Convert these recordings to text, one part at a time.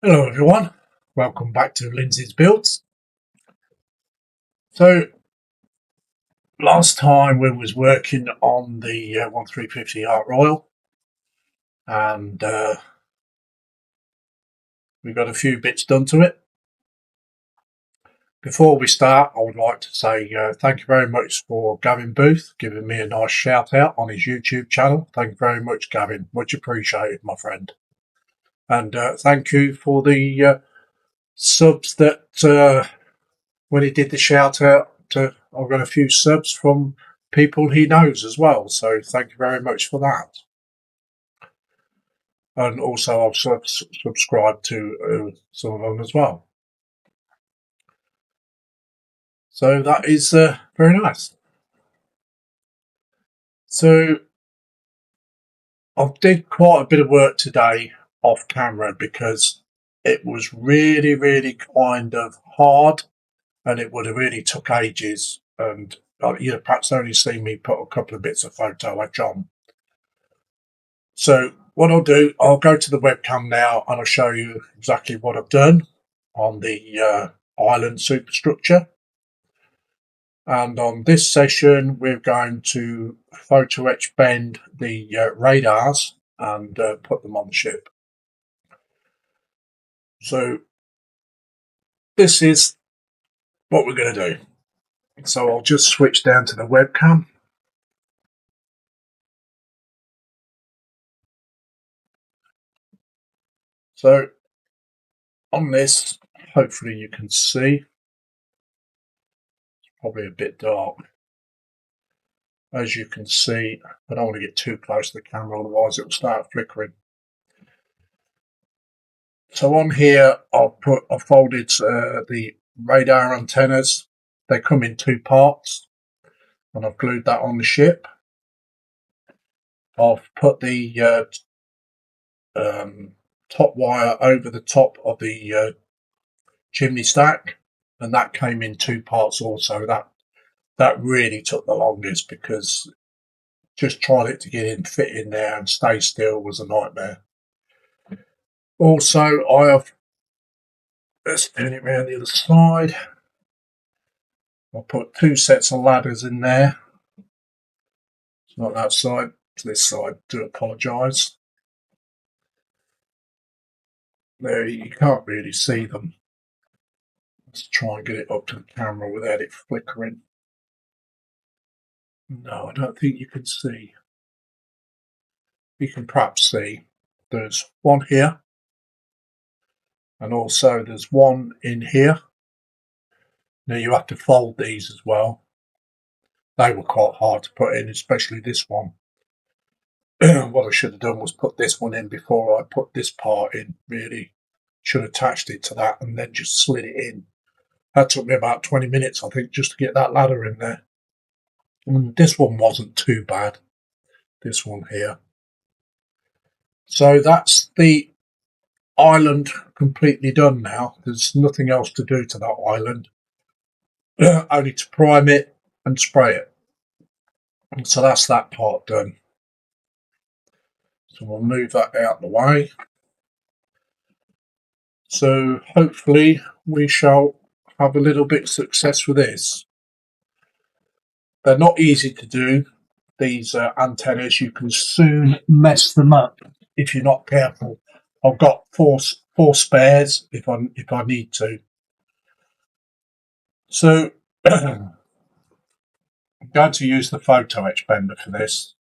Hello everyone, welcome back to Lindsay's Builds. So last time we was working on the 1350 Art Royal and we got a few bits done to it. Before we start, I would like to say thank you very much for Gavin Booth giving me a nice shout out on his YouTube channel. Thank you very much, Gavin, much appreciated, my friend. And thank you for the subs that when he did the shout out, I've got a few subs from people he knows as well. So thank you very much for that. And also, I've subscribed to some of them as well. So that is very nice. So I did quite a bit of work today off camera because it was really, really kind of hard and it would have really took ages. And you'd perhaps only seen me put a couple of bits of photo edge on. So what I'll do, I'll go to the webcam now and I'll show you exactly what I've done on the island superstructure. And on this session, we're going to photo etch bend the radars and put them on the ship. So this is what we're going to do. So I'll just switch down to the webcam. So on this, hopefully you can see, it's probably a bit dark. As you can see, I don't want to get too close to the camera, otherwise it will start flickering. So on here, I've folded the radar antennas. They come in two parts, and I've glued that on the ship. I've put the top wire over the top of the chimney stack, and that came in two parts also. That really took the longest because just trying it to get in, fit in there, and stay still was a nightmare. Also, let's turn it around the other side. I'll put two sets of ladders in there. It's not that side, it's this side. Do apologise. There, you can't really see them. Let's try and get it up to the camera without it flickering. No, I don't think you can see. You can perhaps see there's one here, and also there's one in here. Now you have to fold these as well. They were quite hard to put in, especially this one. What I should have done was put this one in before I put this part in, really. Should have attached it to that and then just slid it in. That took me about 20 minutes, I think, just to get that ladder in there. And this one wasn't too bad, this one here. So that's the island completely done now. There's nothing else to do to that island, only to prime it and spray it. And so that's that part done. So we'll move that out of the way. So hopefully we shall have a little bit of success with this. They're not easy to do, these antennas. You can soon mess them up if you're not careful. I've got four spares if I need to. So I'm going to use the photo etch bender for this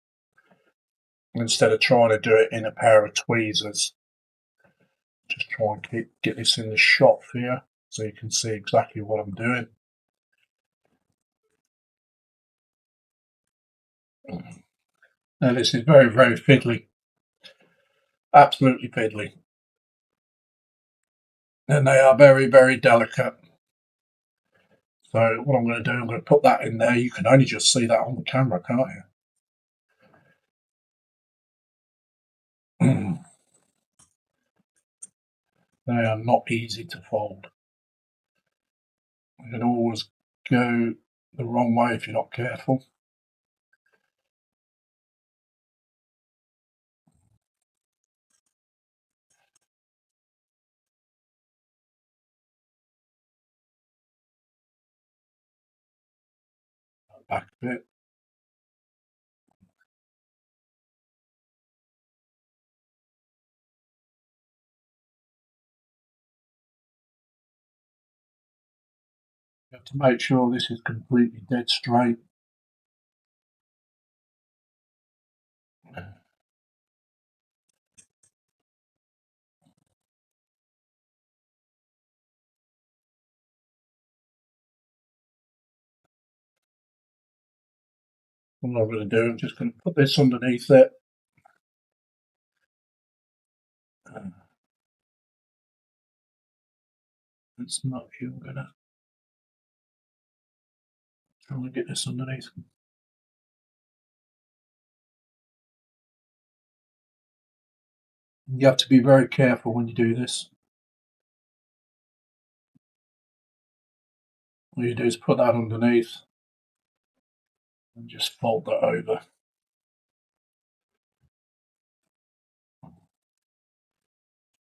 instead of trying to do it in a pair of tweezers. Just try and get this in the shot for you so you can see exactly what I'm doing. Now this is very, very fiddly. Absolutely fiddly. And they are very, very delicate. So what I'm going to do, I'm going to put that in there. You can only just see that on the camera, can't you? They are not easy to fold. You can always go the wrong way if you're not careful. back a bit. You have to make sure this is completely dead straight. What I'm going to do, I'm just going to put this underneath it. It's not here. I'm going to try and get this underneath. You have to be very careful when you do this. All you do is put that underneath and just fold that over.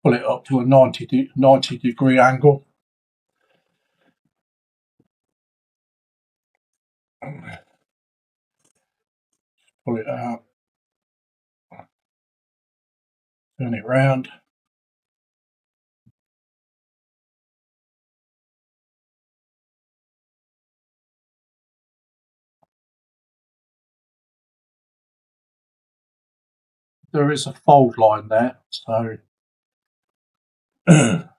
Pull it up to a 90 degree angle. Pull it out. Turn it round. There is a fold line there, so and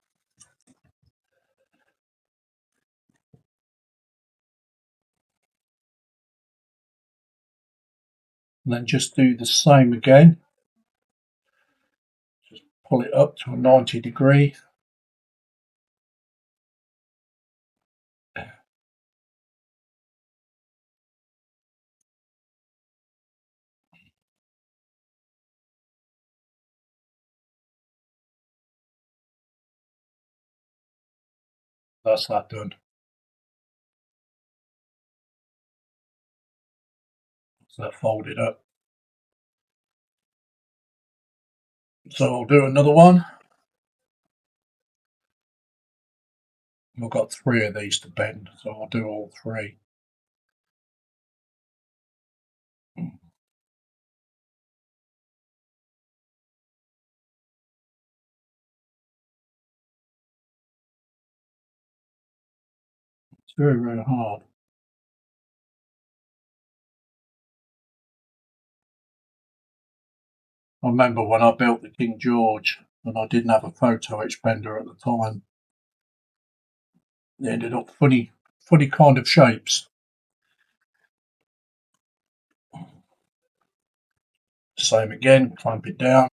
then just do the same again. Just pull it up to a 90 degree. That's that done. So that folded up. So I'll do another one. I've got 3 of these to bend, so I'll do all 3. It's very, very hard. I remember when I built the King George and I didn't have a photo etch bender at the time. It ended up funny kind of shapes. Same again, clamp it down.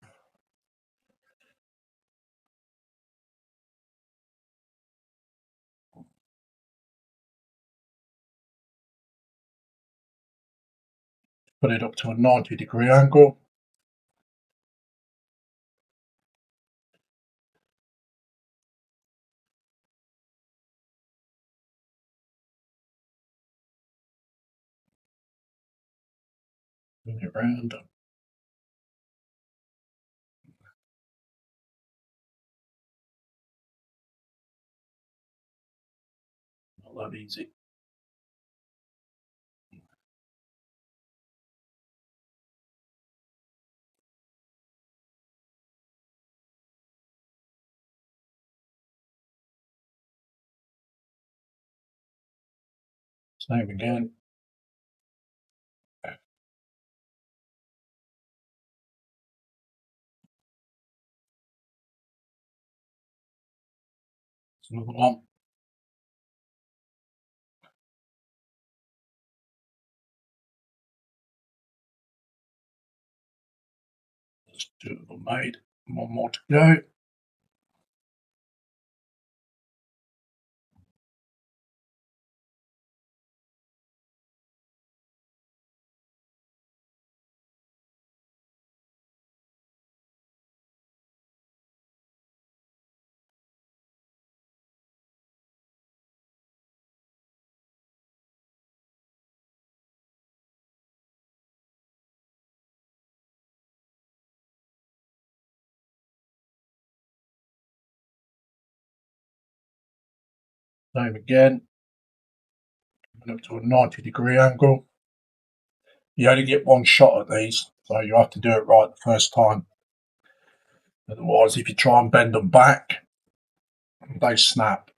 Put it up to a 90 degree angle. Turn it round. Not that easy. Same again. It's another one. There's 2 of them made. One more to go. Same again. Open up to a 90-degree angle. You only get one shot at these, so you have to do it right the first time. Otherwise, if you try and bend them back, they snap.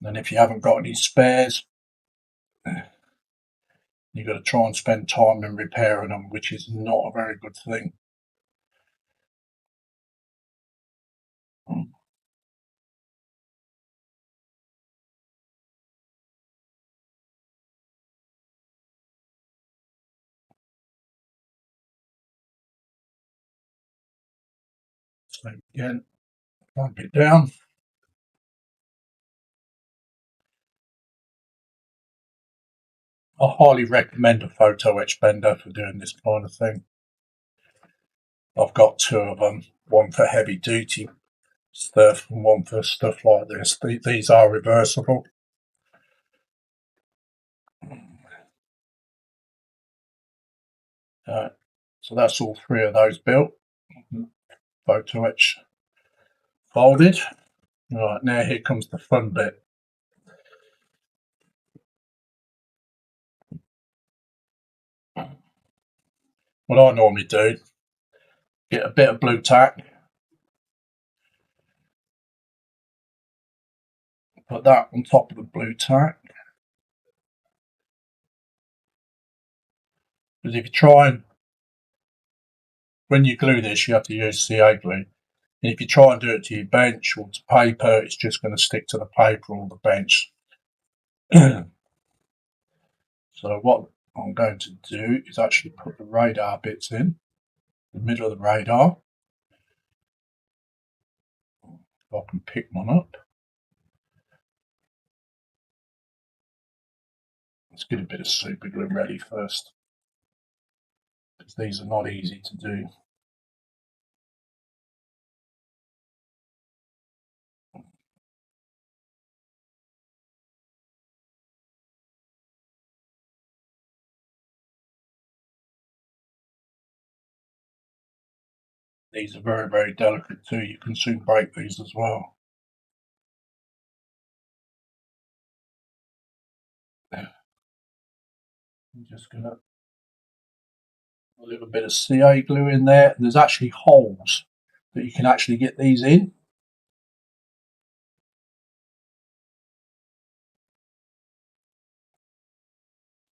And if you haven't got any spares, you've got to try and spend time in repairing them, which is not a very good thing. So again, clamp it down. I highly recommend a photo etch bender for doing this kind of thing. I've got two of them, one for heavy duty stuff and one for stuff like this. These are reversible. So that's all three of those built. Photo etch folded. Right, now here comes the fun bit. What I normally do, get a bit of blue tack, put that on top of the blue tack. Because if you try and, when you glue this, you have to use CA glue. And if you try and do it to your bench or to paper, it's just going to stick to the paper or the bench. So what I'm going to do is actually put the radar bits in the middle of the radar. If I can pick one up. Let's get a bit of super glue ready first, because these are not easy to do. These are very, very delicate too. You can soon break these as well. I'm just going to put a little bit of CA glue in there. There's actually holes that you can actually get these in.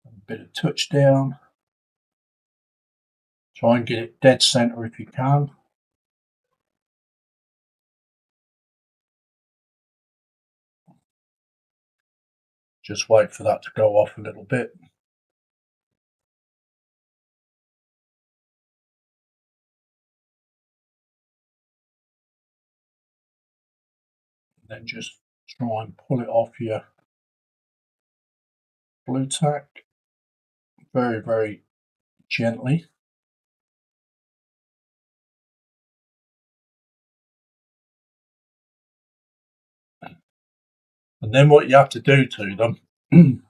A bit of touch down. Try and get it dead center if you can. Just wait for that to go off a little bit. Then just try and pull it off your blue tack very, very gently. And then what you have to do to them,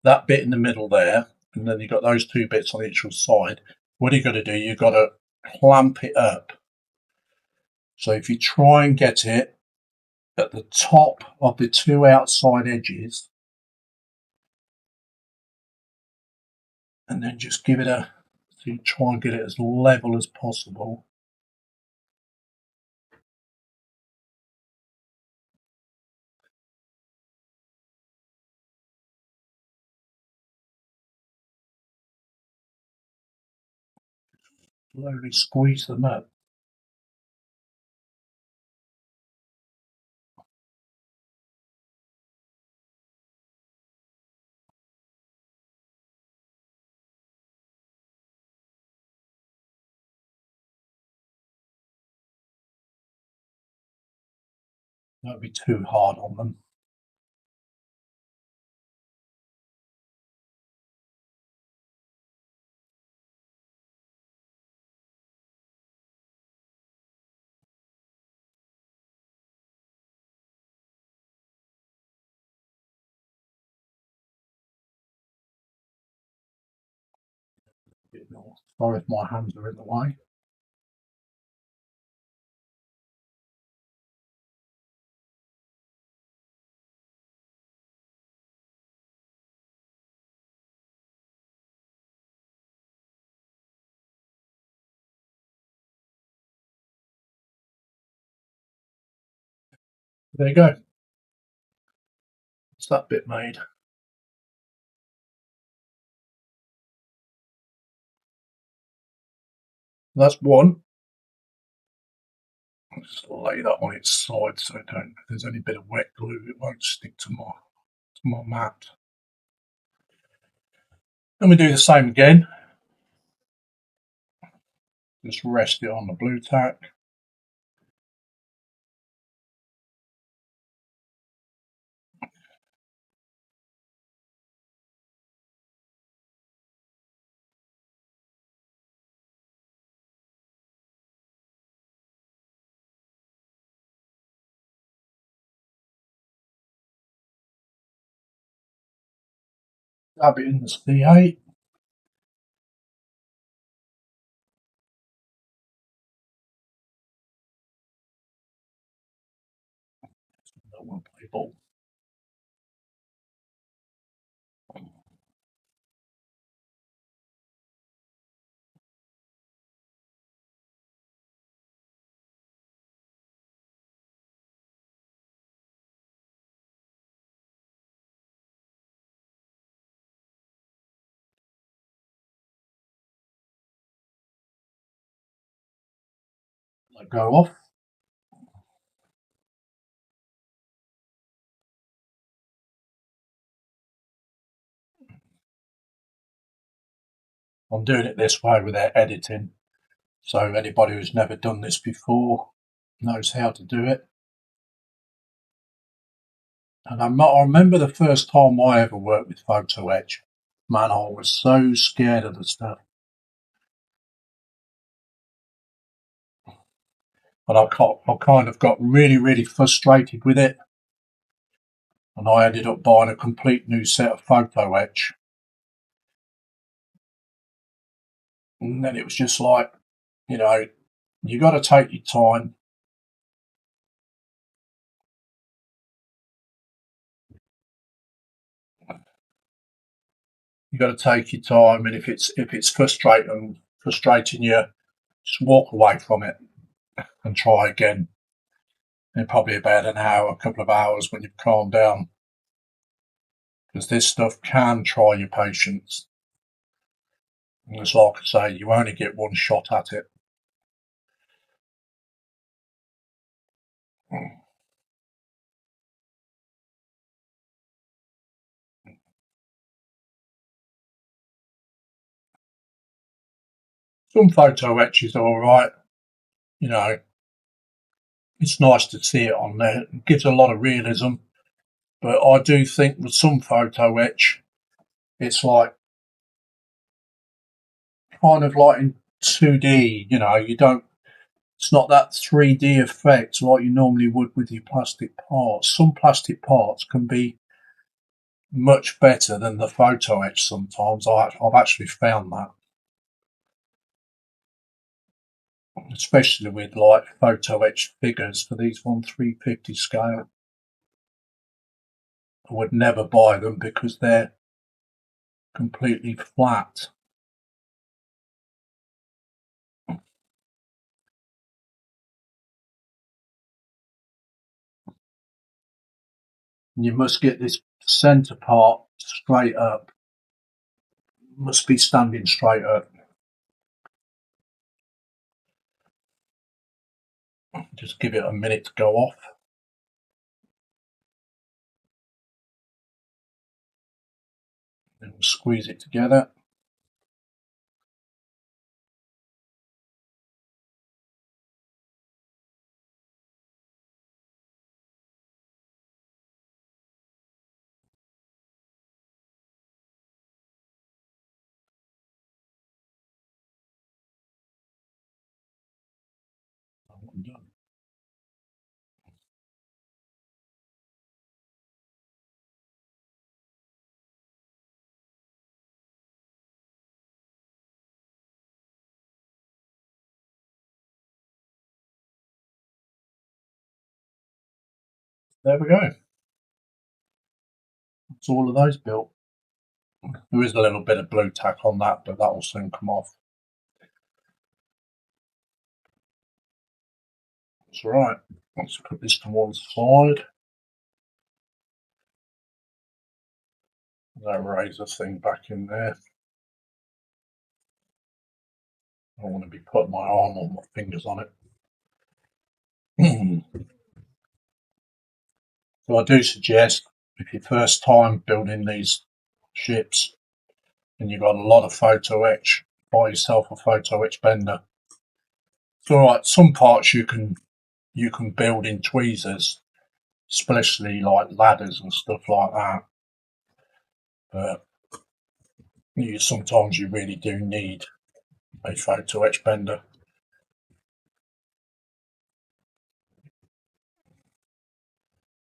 that bit in the middle there, and then you've got those two bits on each side. What you've got to do, you've got to clamp it up. So if you try and get it at the top of the two outside edges, and then just give it a, so you try and get it as level as possible. Slowly squeeze them up. Don't be too hard on them. Sorry if my hands are in the way. There you go. It's that bit made. That's one. I'll just lay that on its side so if there's any bit of wet glue, it won't stick to my mat. Then we do the same again. Just rest it on the blue tack. Dab it in the C8. That won't play ball. Let go off. I'm doing it this way without editing, so anybody who's never done this before knows how to do it. And I remember the first time I ever worked with photo etch. Man, I was so scared of the stuff. And I kind of got really, really frustrated with it. And I ended up buying a complete new set of photo etch. And then it was just like, you know, you got to take your time. You got to take your time, and if it's frustrating you, just walk away from it and try again. In probably about an hour, a couple of hours when you've calmed down, because this stuff can try your patience. And it's like I say, you only get one shot at it. Some photo etches are all right, you know. It's nice to see it on there. It gives a lot of realism. But I do think with some photo etch, it's like kind of like in 2D, you know, it's not that 3D effect like you normally would with your plastic parts. Some plastic parts can be much better than the photo etch sometimes. I've actually found that, especially with like photo etched figures for these 1/350 scale. I would never buy them because they're completely flat. And you must get this center part straight up. Must be standing straight up. Just give it a minute to go off. Then we'll squeeze it together. There we go. That's all of those built. There is a little bit of blue tack on that, but that will soon come off. That's right. Let's put this to one side. That razor thing back in there. I don't want to be putting my arm or my fingers on it. So I do suggest if your first time building these ships and you've got a lot of photo etch, buy yourself a photo etch bender. It's alright, some parts you can build in tweezers, especially like ladders and stuff like that. But sometimes you really do need a photo etch bender.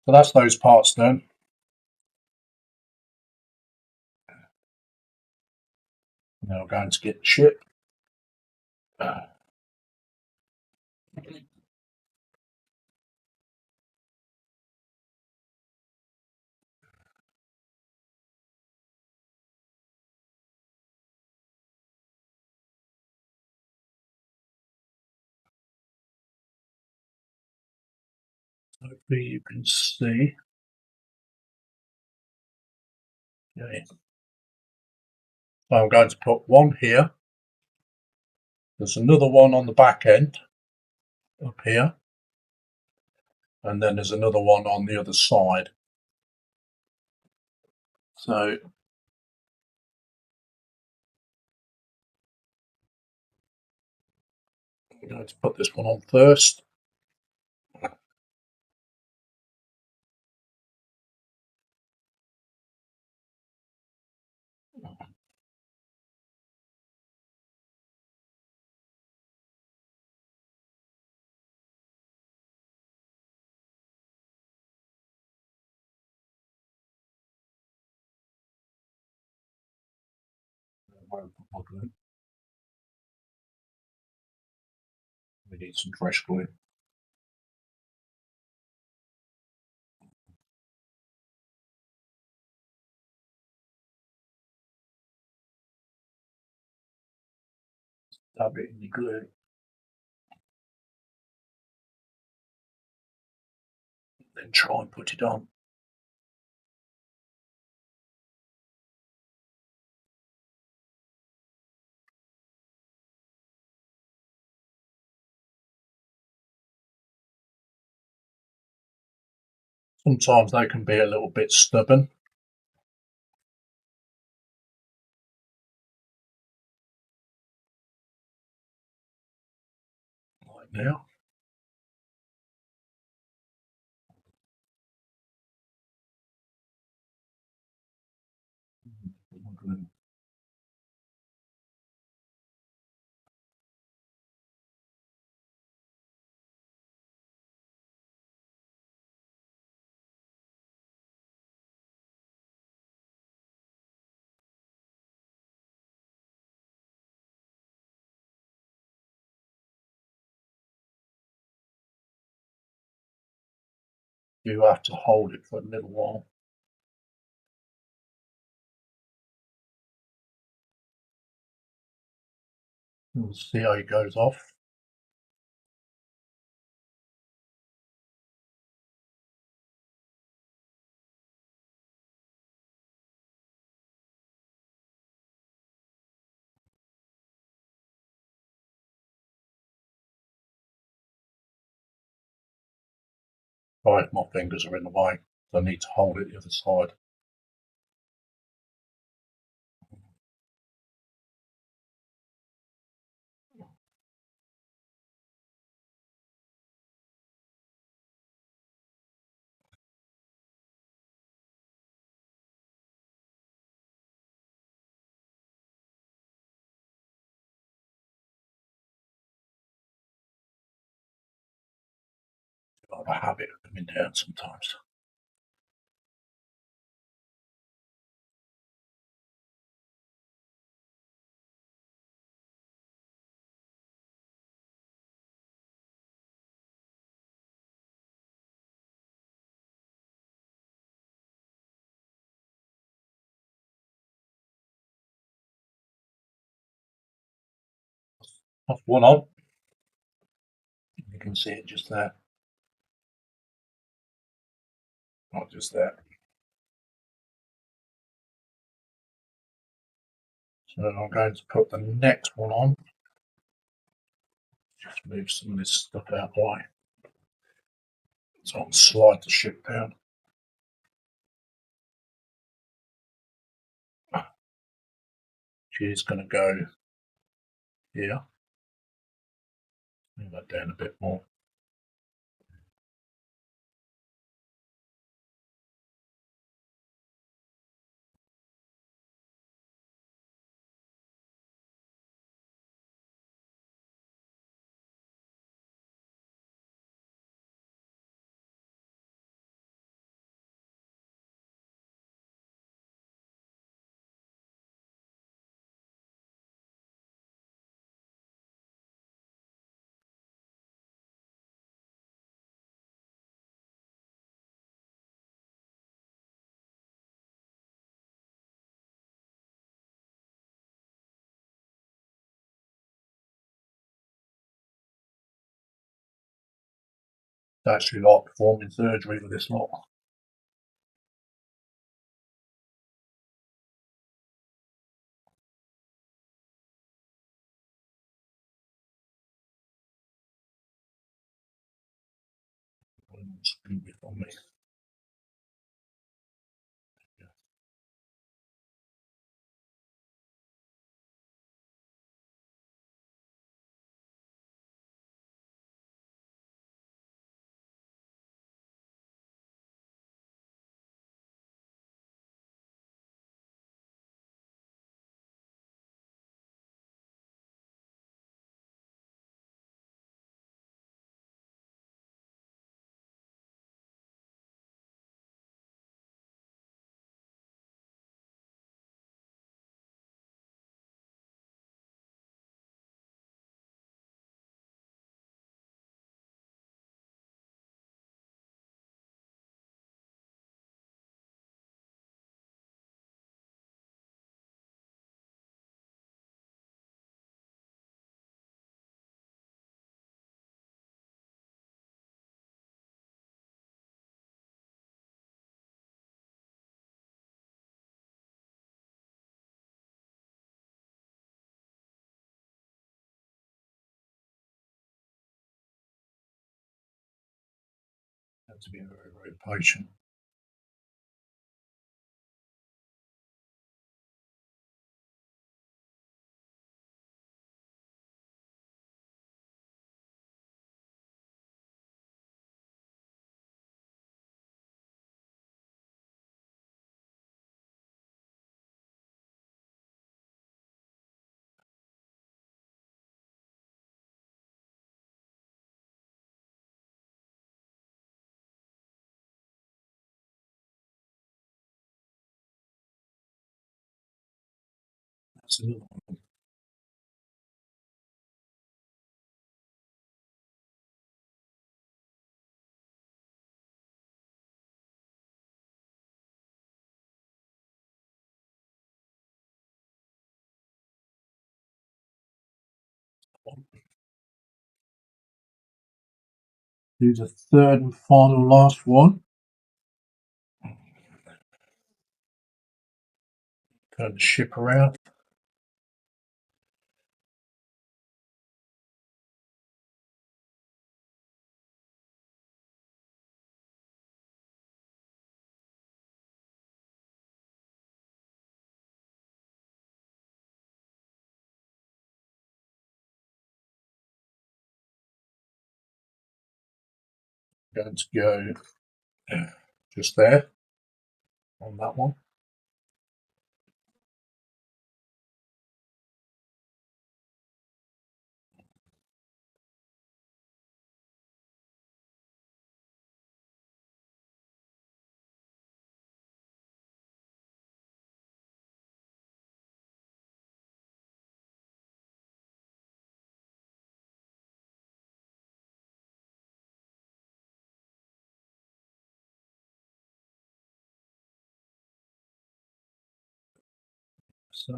So that's those parts done. Now we're going to get the ship. Hopefully you can see. Okay. So I'm going to put one here. There's another one on the back end up here. And then there's another one on the other side. So I'm going to put this one on first. We need some fresh glue. Dab it in the glue. Then try and put it on. Sometimes they can be a little bit stubborn. Like now. You have to hold it for a little while. We'll see how it goes off. Sorry, my fingers are in the way. So I need to hold it the other side. I have a habit of coming down sometimes. That's one on. can see it just there. Not just there. So I'm going to put the next one on. Just move some of this stuff out of the way. So I'll slide the ship down. She's going to go here. Move that down a bit more. It's actually like performing surgery with this lot. On me. Have to be very, very patient. That's another one. Do the third and final last one. Turn the ship around. Going to go just there on that one. So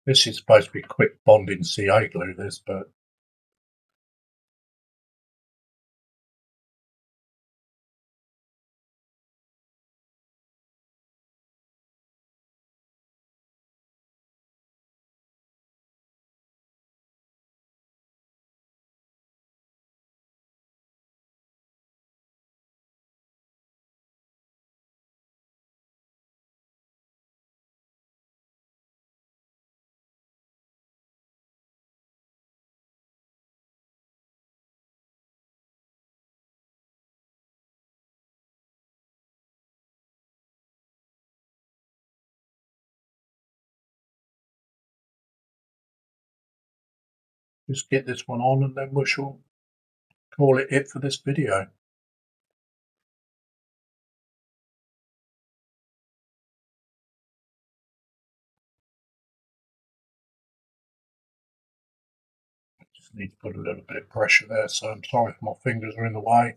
This is supposed to be quick bonding CA glue, this, but just get this one on and then we shall call it for this video. Just need to put a little bit of pressure there, so I'm sorry if my fingers are in the way.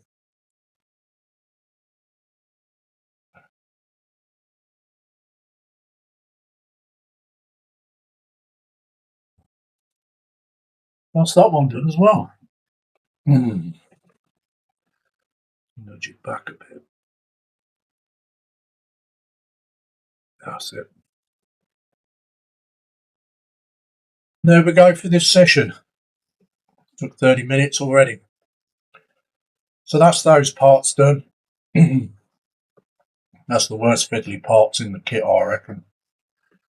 That's that one done as well. Nudge it back a bit. That's it. There we go for this session. Took 30 minutes already. So that's those parts done. That's the worst fiddly parts in the kit, I reckon.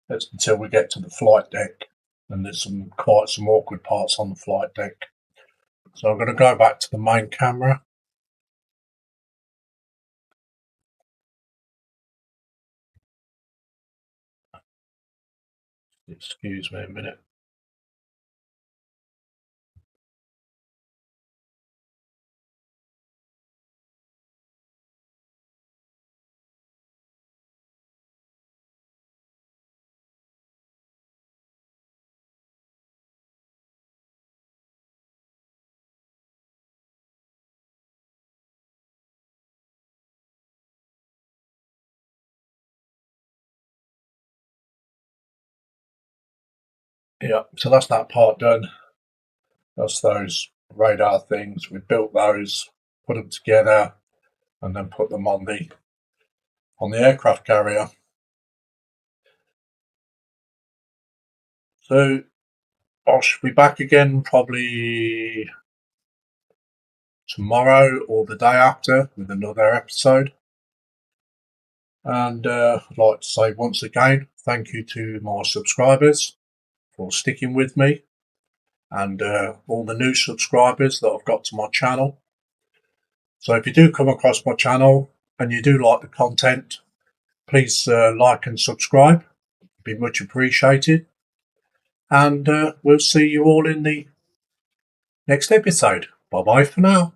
That's until we get to the flight deck. And there's quite some awkward parts on the flight deck. So I'm going to go back to the main camera. Excuse me a minute. Yeah, so that's that part done. That's those radar things. We built those, put them together, and then put them on the aircraft carrier. So I should be back again probably tomorrow or the day after with another episode. And I'd like to say once again, thank you to my subscribers for sticking with me, and all the new subscribers that I've got to my channel. So if you do come across my channel and you do like the content, please like and subscribe. It'd be much appreciated. And we'll see you all in the next episode. Bye bye for now.